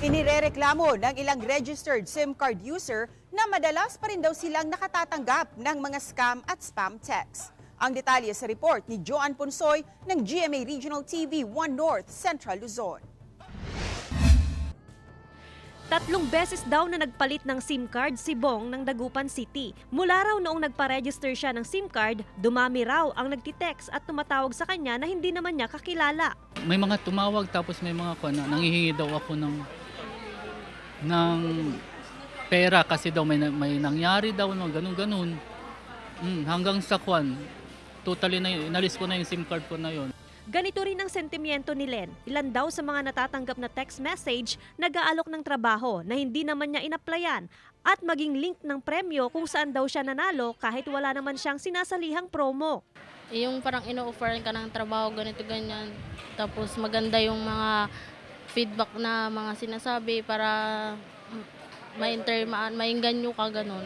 Inirereklamo ng ilang registered SIM card user na madalas pa rin daw silang nakatatanggap ng mga scam at spam texts. Ang detalye sa report ni Joan Punsoy ng GMA Regional TV 1 North Central Luzon. 3 beses daw na nagpalit ng SIM card si Bong ng Dagupan City. Mula raw noong nagpa-register siya ng SIM card, dumami raw ang nagtitext at tumatawag sa kanya na hindi naman niya kakilala. May mga tumawag tapos may mga nanghihingi daw ako ng pera kasi daw may nangyari daw no ganun. Hanggang sa totally na inalis ko na yung SIM card ko na yon. Ganito rin ang sentimiento ni Len. Ilan daw sa mga natatanggap na text message nag-aalok ng trabaho na hindi naman niya inaplayan at maging link ng premyo kung saan daw siya nanalo kahit wala naman siyang sinasalihang promo. Yung parang ino-offeran ka ng trabaho ganito ganyan tapos maganda yung mga feedback na mga sinasabi para mainganyo ka ganun.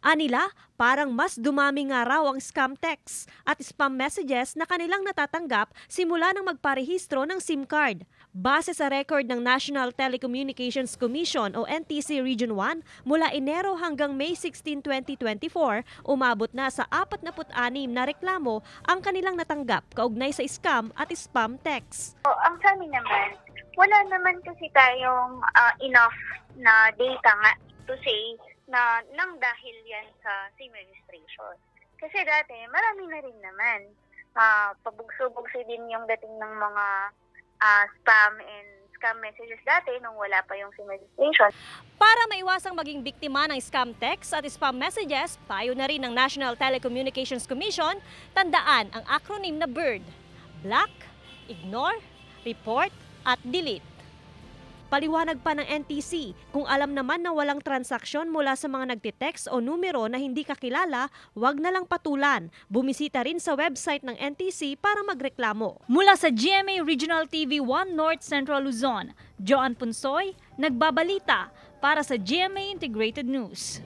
Anila, parang mas dumami nga raw ang scam texts at spam messages na kanilang natatanggap simula nang magparehistro ng SIM card. Base sa record ng National Telecommunications Commission o NTC Region 1, mula Enero hanggang May 16, 2024, umabot na sa 46 na reklamo ang kanilang natanggap kaugnay sa scam at spam texts. Ang sa amin naman, wala naman kasi tayong enough na data nga to say na nang dahil yan sa SIM registration. Kasi dati, marami na rin naman. Pabugso-bugso din yung dating ng mga spam and scam messages dati nung wala pa yung SIM registration. Para maiwasang maging biktima ng scam text at spam messages, payo na rin ng National Telecommunications Commission, tandaan ang acronym na BIRD: Block, Ignore, Report, at Delete. Paliwanag pa ng NTC, kung alam naman na walang transaksyon mula sa mga nagtitext o numero na hindi kakilala, huwag na lang patulan. Bumisita rin sa website ng NTC para magreklamo. Mula sa GMA Regional TV 1 North Central Luzon, Joan Punsoy, nagbabalita para sa GMA Integrated News.